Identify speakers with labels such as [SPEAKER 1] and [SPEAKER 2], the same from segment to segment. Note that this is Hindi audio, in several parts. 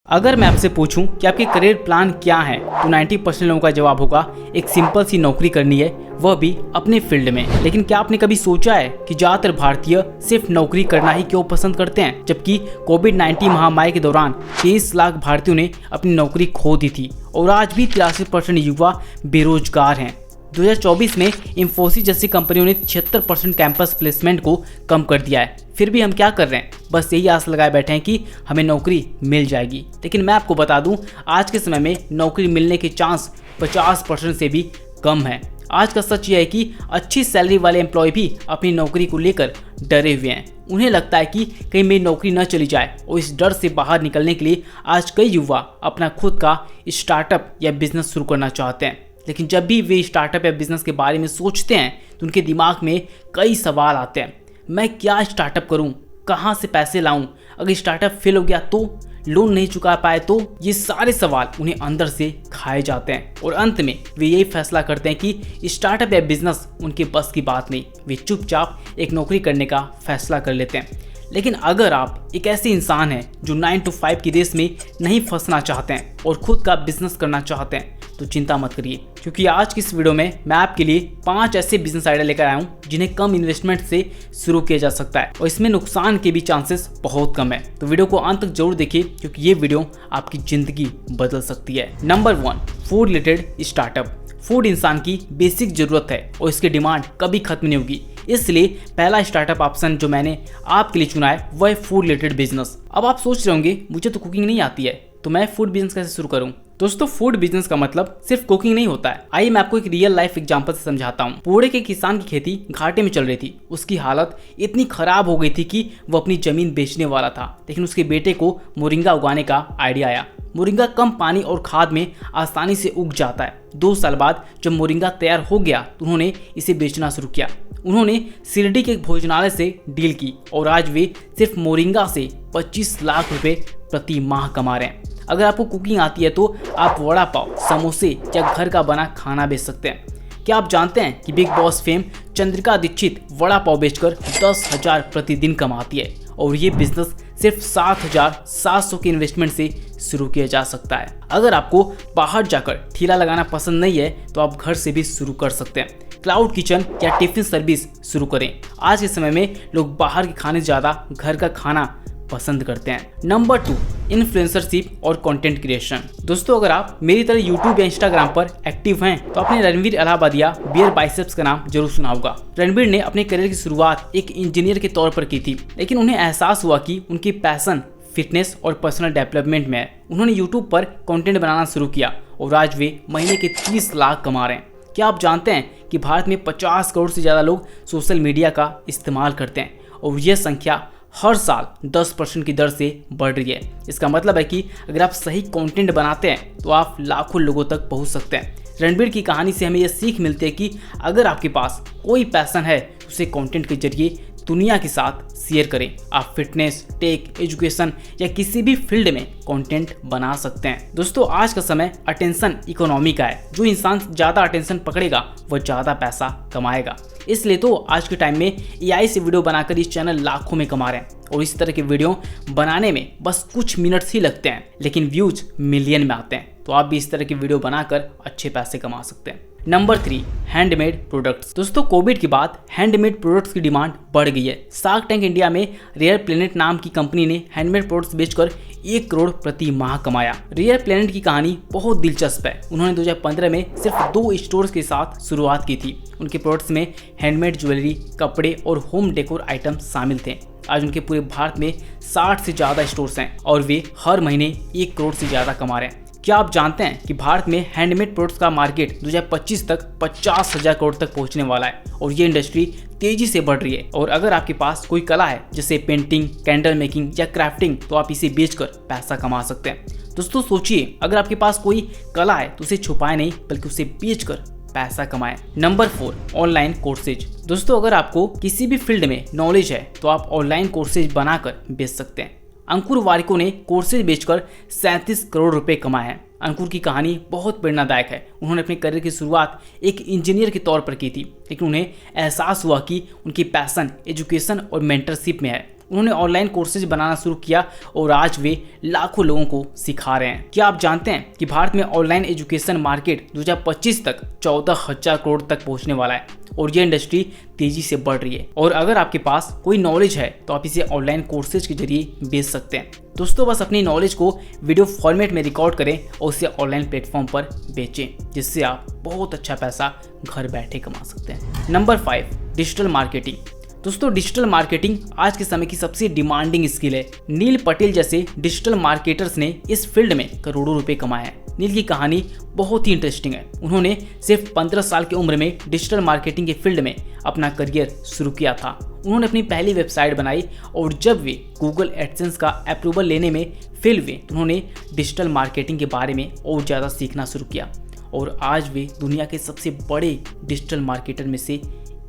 [SPEAKER 1] अगर मैं आपसे पूछूं कि आपके करियर प्लान क्या है तो 90% लोगों का जवाब होगा एक सिंपल सी नौकरी करनी है, वह भी अपने फील्ड में। लेकिन क्या आपने कभी सोचा है कि ज्यादातर भारतीय सिर्फ नौकरी करना ही क्यों पसंद करते हैं, जबकि कोविड-19 महामारी के दौरान 23 लाख भारतीयों ने अपनी नौकरी खो दी थी और आज भी 83% युवा बेरोजगार हैं। 2024 में इंफोसिस जैसी कंपनियों ने 76% कैंपस प्लेसमेंट को कम कर दिया है। फिर भी हम क्या कर रहे हैं, बस यही आस लगाए बैठे हैं कि हमें नौकरी मिल जाएगी। लेकिन मैं आपको बता दूं, आज के समय में नौकरी मिलने के चांस 50% से भी कम है। आज का सच यह है कि अच्छी सैलरी वाले एम्प्लॉय भी अपनी नौकरी को लेकर डरे हुए हैं। उन्हें लगता है कि कहीं मेरी नौकरी न चली जाए, और इस डर से बाहर निकलने के लिए आज कई युवा अपना खुद का स्टार्टअप या बिजनेस शुरू करना चाहते हैं। लेकिन जब भी वे स्टार्टअप या बिजनेस के बारे में सोचते हैं तो उनके दिमाग में कई सवाल आते हैं। मैं क्या स्टार्टअप करूं, कहां से पैसे लाऊं, अगर स्टार्टअप फेल हो गया तो, लोन नहीं चुका पाए तो, ये सारे सवाल उन्हें अंदर से खाए जाते हैं और अंत में वे यही फैसला करते हैं कि स्टार्टअप या बिजनेस उनके बस की बात नहीं। वे चुपचाप एक नौकरी करने का फैसला कर लेते हैं। लेकिन अगर आप एक ऐसे इंसान हैं जो 9 to 5 की रेस में नहीं फंसना चाहते हैं और खुद का बिजनेस करना चाहते हैं तो चिंता मत करिए, क्योंकि आज की इस वीडियो में मैं आपके लिए 5 ऐसे बिजनेस आइडिया लेकर आया हूं जिन्हें कम इन्वेस्टमेंट से शुरू किया जा सकता है और इसमें नुकसान के भी चांसेस बहुत कम है। तो वीडियो को अंत तक जरूर देखिए, क्योंकि ये वीडियो आपकी जिंदगी बदल सकती है। Number 1, food related startup. Food इंसान की बेसिक जरूरत है और इसकी डिमांड कभी खत्म नहीं होगी। इसलिए पहला स्टार्टअप ऑप्शन जो मैंने आपके लिए चुना है वह है फूड रिलेटेड बिजनेस। अब आप सोच रहे होंगे मुझे तो कुकिंग नहीं आती है, तो मैं फूड बिजनेस कैसे शुरू करूं। दोस्तों, फूड बिजनेस का मतलब सिर्फ कुकिंग नहीं होता है। आइए मैं आपको एक रियल लाइफ एग्जांपल से समझाता हूँ। पुणे के किसान की खेती घाटे में चल रही थी। उसकी हालत इतनी खराब हो गई थी कि वो अपनी जमीन बेचने वाला था, लेकिन उसके बेटे को मोरिंगा उगाने का आइडिया आया। मोरिंगा कम पानी और खाद में आसानी से उग जाता है। 2 साल बाद जब मोरिंगा तैयार हो गया तो उन्होंने इसे बेचना शुरू किया। उन्होंने शिरडी के एक भोजनालय से डील की और आज वे सिर्फ मोरिंगा से 25 लाख रुपए प्रति माह कमा रहे हैं। अगर आपको कुकिंग आती है तो आप वड़ा पाव, समोसे या घर का बना खाना बेच सकते हैं। क्या आप जानते हैं कि Bigg Boss fame Chandrika Dikshit vada pav बेचकर 10,000 प्रतिदिन कमाती है और ये बिजनेस सिर्फ 7,700 के इन्वेस्टमेंट से शुरू किया जा सकता है। अगर आपको बाहर जाकर ठेला लगाना पसंद नहीं है तो आप घर से भी शुरू कर सकते हैं। क्लाउड किचन या टिफिन सर्विस शुरू करें। आज के समय में लोग बाहर के खाने ज्यादा घर का खाना पसंद करते हैं। नंबर 2, इन्फ्लुएंसरशिप और कंटेंट क्रिएशन। दोस्तों, अगर आप मेरी तरह यूट्यूब या इंस्टाग्राम पर एक्टिव हैं तो आपने रणवीर इलाहाबादिया बियर बाइसेप्स का नाम जरूर सुना होगा। रणवीर ने अपने करियर की शुरुआत एक इंजीनियर के तौर पर की थी, लेकिन उन्हें एहसास हुआ कि उनकी पैशन फिटनेस और पर्सनल डेवलपमेंट में है। उन्होंने यूट्यूब पर कंटेंट बनाना शुरू किया और आज वे महीने के 30 लाख कमा रहे हैं। क्या आप जानते हैं कि भारत में 50 करोड़ से ज़्यादा लोग सोशल मीडिया का इस्तेमाल करते हैं और यह संख्या हर साल 10% की दर से बढ़ रही है। इसका मतलब है कि अगर आप सही कंटेंट बनाते हैं तो आप लाखों लोगों तक पहुंच सकते हैं। रणबीर की कहानी से हमें यह सीख मिलती है कि अगर आपके पास कोई पैशन है तो उसे कंटेंट के जरिए दुनिया के साथ शेयर करें। आप फिटनेस, टेक, एजुकेशन या किसी भी फील्ड में कंटेंट बना सकते हैं। दोस्तों, आज का समय अटेंशन इकोनॉमी का है। जो इंसान ज़्यादा अटेंशन पकड़ेगा वह ज़्यादा पैसा कमाएगा। इसलिए तो आज के टाइम में AI से वीडियो बनाकर इस चैनल लाखों में कमा रहे हैं और इस तरह के वीडियो बनाने में बस कुछ मिनट्स ही लगते हैं, लेकिन व्यूज मिलियन में आते हैं। तो आप भी इस तरह की वीडियो बनाकर अच्छे पैसे कमा सकते हैं। Number 3, handmade products. दोस्तों, कोविड के बाद हैंडमेड प्रोडक्ट्स की डिमांड बढ़ गई है। शार्क टैंक इंडिया में रेयर प्लेनेट नाम की कंपनी ने हैंडमेड प्रोडक्ट्स बेचकर 1 करोड़ प्रति माह कमाया। रेयर प्लेनेट की कहानी बहुत दिलचस्प है। उन्होंने 2015 में सिर्फ 2 स्टोर्स के साथ शुरुआत की थी। उनके प्रोडक्ट्स में हैंडमेड ज्वेलरी, कपड़े और होम डेकोर आइटम शामिल थे। आज उनके पूरे भारत में 60 से ज़्यादा स्टोर्स हैं और वे हर महीने 1 करोड़ से ज़्यादा कमा रहे हैं। क्या आप जानते हैं कि भारत में हैंडमेड प्रोडक्ट्स का मार्केट 2025 तक 50,000 करोड़ तक पहुंचने वाला है और ये इंडस्ट्री तेजी से बढ़ रही है। और अगर आपके पास कोई कला है जैसे पेंटिंग, कैंडल मेकिंग या क्राफ्टिंग, तो आप इसे बेचकर पैसा कमा सकते हैं। दोस्तों, सोचिए, अगर आपके पास कोई कला है तो उसे छुपाए नहीं बल्कि उसे बेचकर पैसा कमाएं। Number 4, online courses. दोस्तों, अगर आपको किसी भी फील्ड में नॉलेज है तो आप ऑनलाइन कोर्सेज बनाकर बेच सकते हैं। अंकुर वारिको ने कोर्सेज बेचकर 37 करोड़ रुपए कमाए हैं। अंकुर की कहानी बहुत प्रेरणादायक है। उन्होंने अपने करियर की शुरुआत एक इंजीनियर के तौर पर की थी, लेकिन उन्हें एहसास हुआ कि उनकी पैशन एजुकेशन और मेंटरशिप में है। उन्होंने ऑनलाइन कोर्सेज बनाना शुरू किया और आज वे लाखों लोगों को सिखा रहे हैं। क्या आप जानते हैं कि भारत में ऑनलाइन एजुकेशन मार्केट 2025 तक 14,000 करोड़ तक पहुंचने वाला है और ये इंडस्ट्री तेजी से बढ़ रही है। और अगर आपके पास कोई नॉलेज है तो आप इसे ऑनलाइन कोर्सेज के जरिए बेच सकते हैं। दोस्तों बस अपनी नॉलेज को वीडियो फॉर्मेट में रिकॉर्ड करें और उसे ऑनलाइन प्लेटफॉर्म पर बेचें, जिससे आप बहुत अच्छा पैसा घर बैठे कमा सकते हैं। Number 5, digital marketing. दोस्तों डिजिटल मार्केटिंग आज के समय की सबसे डिमांडिंग स्किल है। नील पटेल जैसे डिजिटल मार्केटर्स ने इस फील्ड में करोड़ों रुपए कमाए हैं। नील की कहानी बहुत ही इंटरेस्टिंग है। उन्होंने सिर्फ 15 साल की उम्र में डिजिटल मार्केटिंग के फील्ड में अपना करियर शुरू किया था। उन्होंने अपनी पहली वेबसाइट बनाई और जब वे गूगल एडसेंस का अप्रूवल लेने में फेल हुए तो उन्होंने डिजिटल मार्केटिंग के बारे में और ज़्यादा सीखना शुरू किया और आज वे दुनिया के सबसे बड़े डिजिटल मार्केटर में से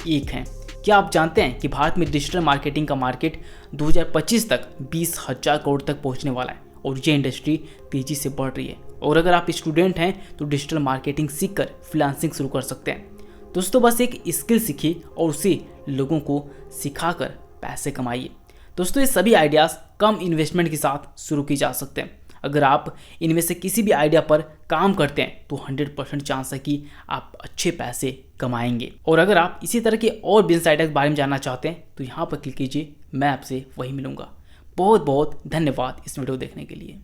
[SPEAKER 1] एक हैं। क्या आप जानते हैं कि भारत में डिजिटल मार्केटिंग का मार्केट 2025 तक 20,000 करोड़ तक पहुंचने वाला है और ये इंडस्ट्री तेजी से बढ़ रही है। और अगर आप स्टूडेंट हैं तो डिजिटल मार्केटिंग सीखकर फ्रीलांसिंग शुरू कर सकते हैं। दोस्तों बस एक स्किल सीखिए और उसे लोगों को सिखाकर पैसे कमाइए। दोस्तों ये सभी आइडियाज़ कम इन्वेस्टमेंट के साथ शुरू की जा सकते हैं। अगर आप इनमें से किसी भी आइडिया पर काम करते हैं तो 100% चांस है कि आप अच्छे पैसे कमाएंगे। और अगर आप इसी तरह के और बिजनेस आइडिया के बारे में जानना चाहते हैं तो यहाँ पर क्लिक कीजिए, मैं आपसे वही मिलूंगा। बहुत बहुत धन्यवाद इस वीडियो देखने के लिए।